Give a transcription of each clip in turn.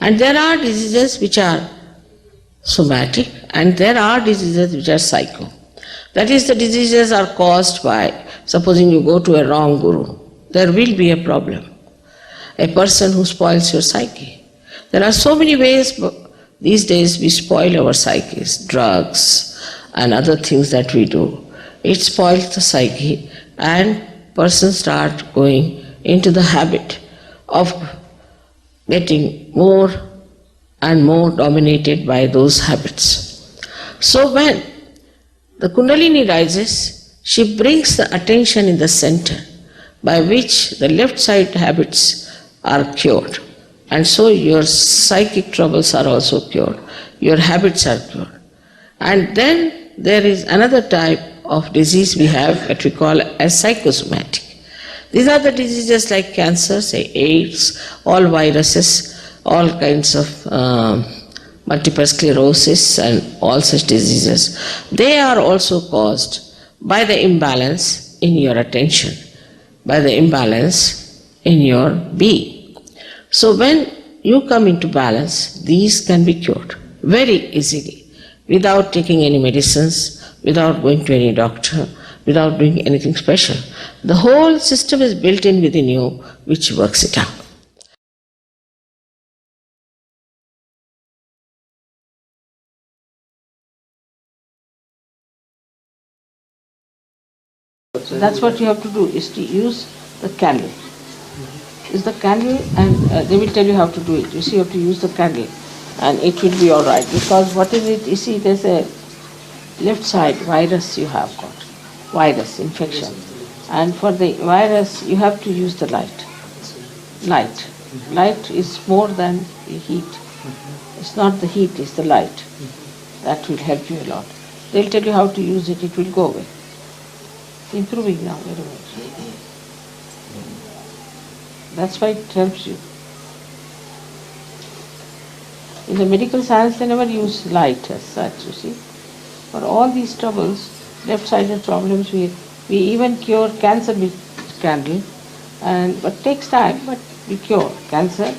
And there are diseases which are somatic, and there are diseases which are psycho. That is, the diseases are caused by, supposing you go to a wrong guru, there will be a problem. A person who spoils your psyche. There are so many ways these days we spoil our psyches, drugs and other things that we do. It spoils the psyche, and persons start going into the habit of getting more and more dominated by those habits. So when the Kundalini rises, she brings the attention in the center, by which the left side habits are cured. And so your psychic troubles are also cured, your habits are cured. And then there is another type of disease we have that we call as psychosomatic. These are the diseases like cancer, say AIDS, all viruses, all kinds of multiple sclerosis and all such diseases. They are also caused by the imbalance in your attention, by the imbalance in your being. So when you come into balance, these can be cured very easily, without taking any medicines, without going to any doctor, without doing anything special. The whole system is built in within you, which works it out. So that's what you have to do, is to use the candle. Is the candle, and they will tell you how to do it. You see, you have to use the candle, and it will be all right. Because what is it? You see, there's a left side virus you have got, virus infection, and for the virus you have to use the light. Light is more than the heat. It's not the heat, it's the light. That will help you a lot. They'll tell you how to use it, it will go away. It's improving now very much. That's why it helps you. In the medical science they never use light as such, you see. For all these troubles, left-sided problems, we even cure cancer with candle, but takes time, but we cure cancer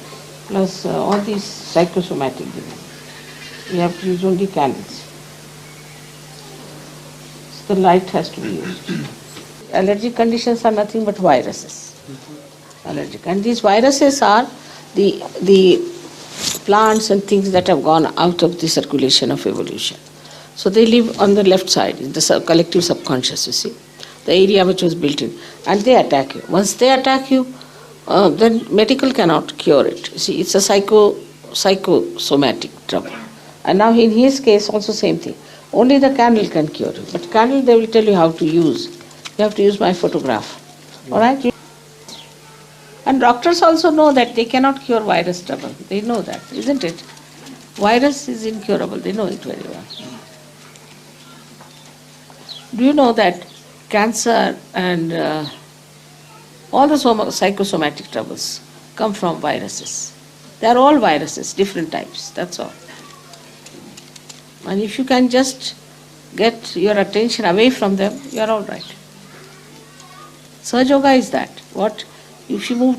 plus all these psychosomatic diseases. We have to use only candles. So the light has to be used. Allergic conditions are nothing but viruses. Allergic. And these viruses are the plants and things that have gone out of the circulation of evolution. So they live on the left side, in the collective subconscious, you see, the area which was built in, and they attack you. Once they attack you, then medical cannot cure it. You see, it's a psychosomatic trouble. And now in his case also same thing. Only the candle can cure it. But candle they will tell you how to use. You have to use my photograph. All right? And doctors also know that they cannot cure virus trouble. They know that, isn't it? Virus is incurable. They know it very well. Do you know that cancer and all the psychosomatic troubles come from viruses? They are all viruses, different types, that's all. And if you can just get your attention away from them, you are all right. Sahaja Yoga is that. What? If you move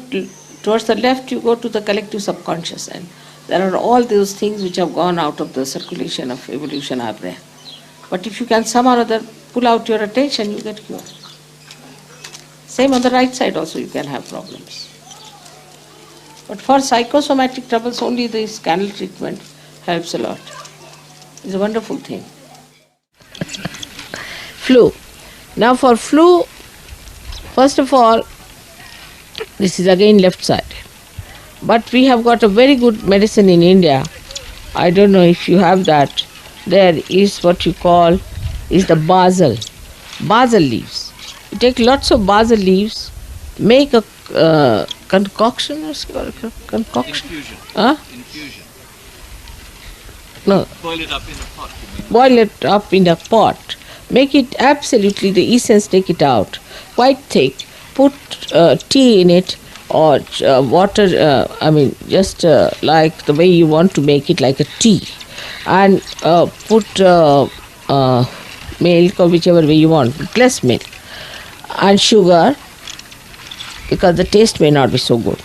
towards the left, you go to the collective subconscious, and there are all those things which have gone out of the circulation of evolution are there. But if you can somehow or other pull out your attention, you get cured. Same on the right side also you can have problems. But for psychosomatic troubles, only this candle treatment helps a lot. It's a wonderful thing. Flu. Now for flu, first of all, this is again left side. But we have got a very good medicine in India. I don't know if you have that. There is what you call is the basil leaves. You take lots of basil leaves, make a concoction or concoction. Infusion. Huh? Infusion. No. Boil it up in a pot. Boil it up in a pot. Make it absolutely the essence, take it out, quite thick. Put tea in it or water, just like the way you want to make it, like a tea. And put milk or whichever way you want, less milk. And sugar, because the taste may not be so good.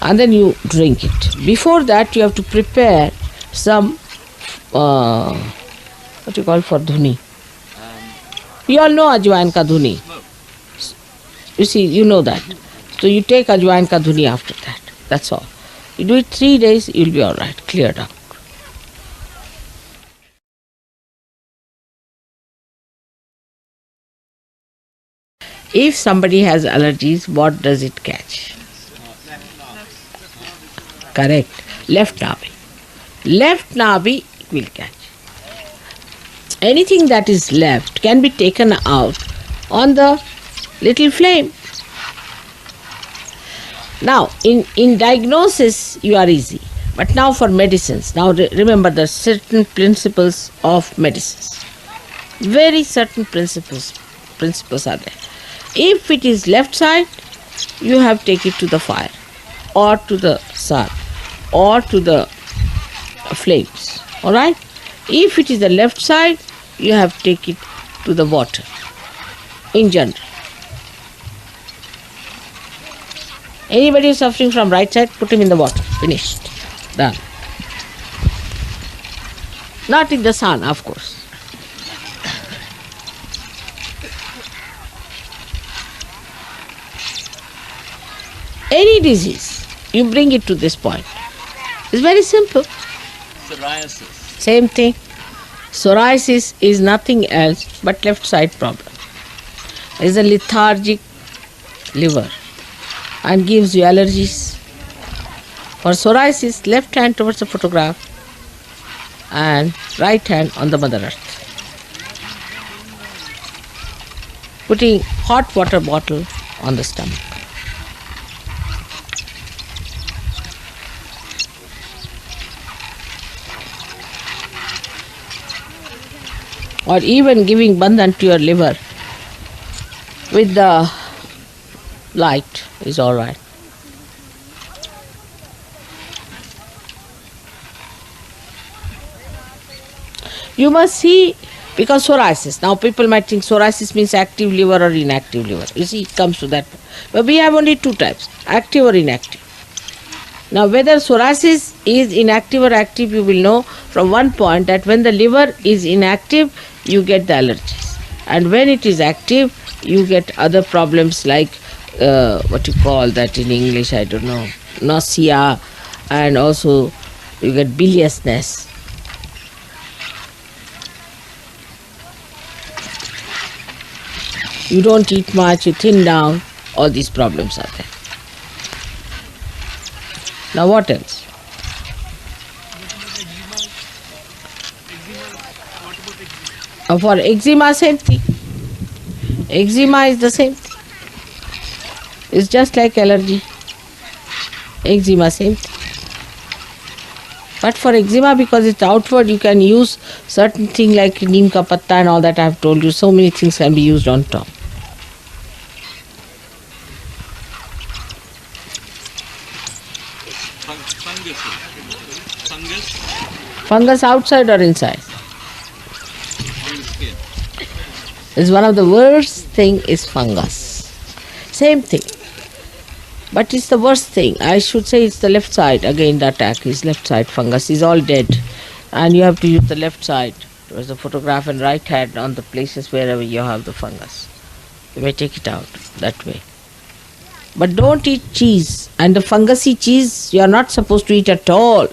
And then you drink it. Before that, you have to prepare some, what you call for dhuni. You all know ajwain ka dhuni. You see, you know that. So you take ajwain ka dhuni after that. That's all. You do it 3 days, you'll be all right, cleared up. If somebody has allergies, what does it catch? Correct. Left navi. Left navi will catch. Anything that is left can be taken out on the little flame. Now, in diagnosis, you are easy. But now for medicines, now remember the certain principles of medicines. Very certain principles are there. If it is left side, you have to take it to the fire or to the sun or to the flames. Alright? If it is the left side, you have to take it to the water in general. Anybody who is suffering from right side, put him in the water. Finished. Done. Not in the sun, of course. Any disease, you bring it to this point. It's very simple. Psoriasis. Same thing. Psoriasis is nothing else but left side problem. It's a lethargic liver and gives you allergies. For psoriasis, left hand towards the photograph and right hand on the Mother Earth. Putting hot water bottle on the stomach. Or even giving bandhan to your liver with the light is all right. You must see, because psoriasis, now people might think psoriasis means active liver or inactive liver. You see, it comes to that. But we have only two types, active or inactive. Now whether psoriasis is inactive or active, you will know from one point that when the liver is inactive, you get the allergies. And when it is active, you get other problems like, what you call that in English, I don't know, nausea, and also you get biliousness. You don't eat much, you thin down, all these problems are there. Now what else? For eczema, same thing. Eczema is the same thing. It's just like allergy. Eczema, same thing. But for eczema, because it's outward, you can use certain thing like neem ka patta and all that I have told you. So many things can be used on top. Fungus outside or inside? Is one of the worst thing is fungus. Same thing. But it's the worst thing. I should say it's the left side. Again the attack is left side. Fungus is all dead. And you have to use the left side towards the photograph and right hand on the places wherever you have the fungus. You may take it out that way. But don't eat cheese. And the fungusy cheese you are not supposed to eat at all.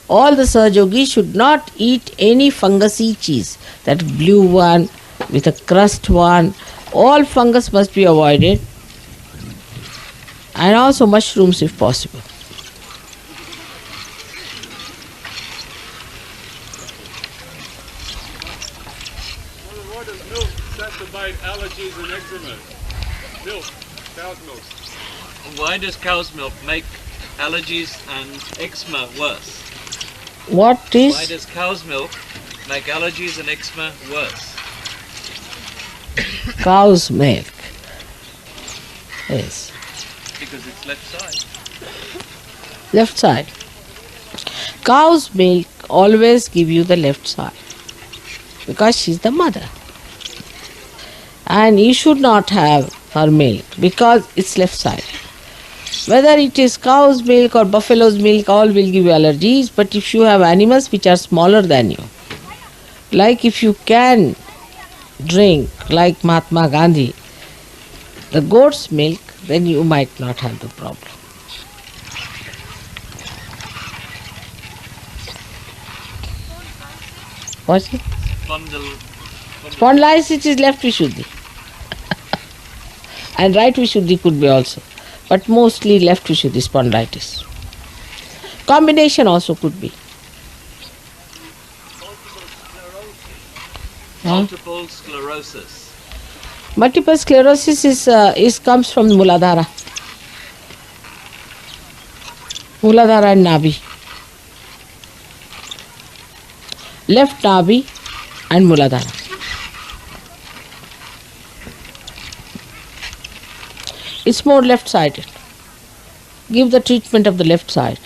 All the Sahaja Yogis should not eat any fungusy cheese. That blue one, with a crust one, all fungus must be avoided, and also mushrooms if possible. What is milk said to fight allergies and eczema? Milk, cow's milk. Why does cow's milk make allergies and eczema worse? What is? Why does cow's milk make allergies and eczema worse? Cow's milk. Yes. Because it's left side. Left side. Cow's milk always give you the left side because she's the mother. And you should not have her milk because it's left side. Whether it is cow's milk or buffalo's milk, all will give you allergies. But if you have animals which are smaller than you, like if you can drink, like Mahatma Gandhi, the goat's milk, then you might not have the problem. What's it? Spondylitis is left Vishuddhi. And right Vishuddhi could be also. But mostly left Vishuddhi spondylitis. Combination also could be. Multiple sclerosis. Multiple sclerosis is comes from Muladhara. Muladhara and Nabi. Left Nabi and Muladhara. It's more left-sided. Give the treatment of the left side.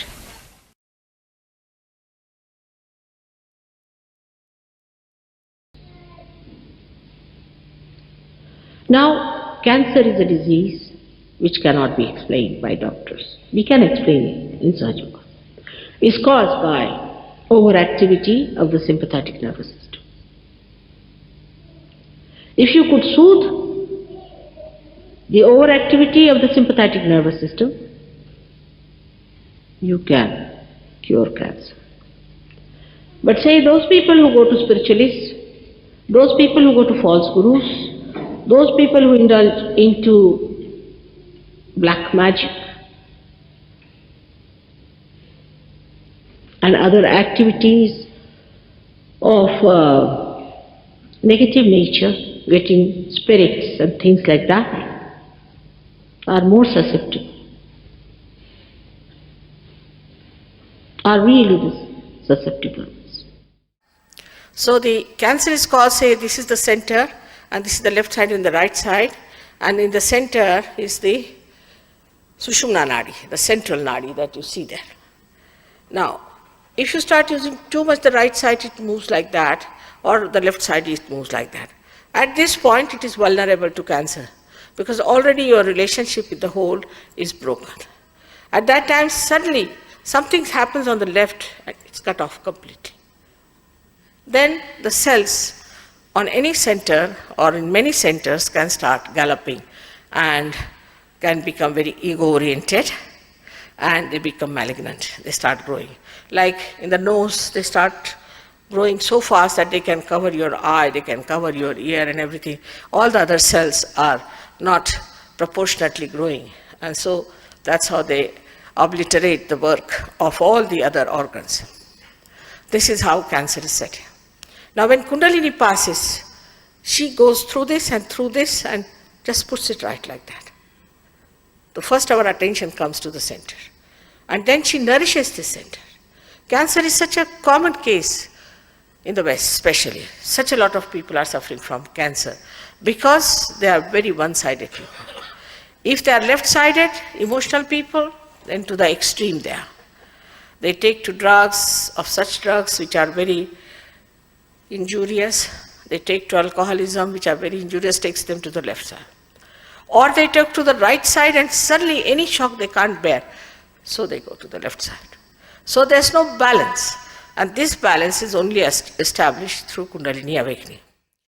Now, cancer is a disease which cannot be explained by doctors. We can explain it in Sahaja Yoga. It's caused by overactivity of the sympathetic nervous system. If you could soothe the overactivity of the sympathetic nervous system, you can cure cancer. But say those people who go to spiritualists, those people who go to false gurus, those people who indulge into black magic and other activities of negative nature, getting spirits and things like that, are more susceptible, are really the susceptible ones. So the cancer is caused, say this is the center, and this is the left side and the right side, and in the center is the Sushumna Nadi, the central Nadi that you see there. Now, if you start using too much the right side, it moves like that, or the left side, it moves like that. At this point, it is vulnerable to cancer, because already your relationship with the whole is broken. At that time, suddenly, something happens on the left, and it's cut off completely. Then the cells on any center or in many centers can start galloping and can become very ego-oriented, and they become malignant. They start growing. Like in the nose, they start growing so fast that they can cover your eye, they can cover your ear and everything. All the other cells are not proportionately growing. And so that's how they obliterate the work of all the other organs. This is how cancer is set. Now when Kundalini passes, she goes through this and just puts it right like that. The first our attention comes to the center. And then she nourishes the center. Cancer is such a common case in the West especially. Such a lot of people are suffering from cancer because they are very one-sided people. If they are left-sided, emotional people, then to the extreme they are. They take to drugs, of such drugs which are very injurious. They take to alcoholism, which are very injurious, takes them to the left side. Or they take to the right side and suddenly any shock they can't bear, so they go to the left side. So there's no balance. And this balance is only established through Kundalini awakening.